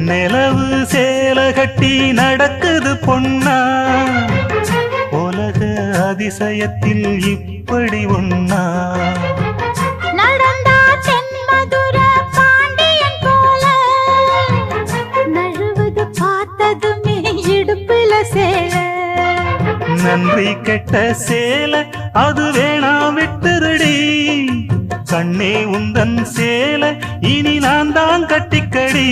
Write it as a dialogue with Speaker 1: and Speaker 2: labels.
Speaker 1: நிலவு சேல கட்டி நடக்குது பொன்னா, உலக அதிசயத்தில் இப்படி ஒன்னா.
Speaker 2: நடந்தா தென்மதுர பாண்டியன் போல, நழுவது பார்த்ததுமே இடுப்புல சேல.
Speaker 1: நன்றி கெட்ட சேல அது வேணா விட்டுருடி, கண்ணே உந்தன் சேல இனி நான் தான் கட்டிக்கடி.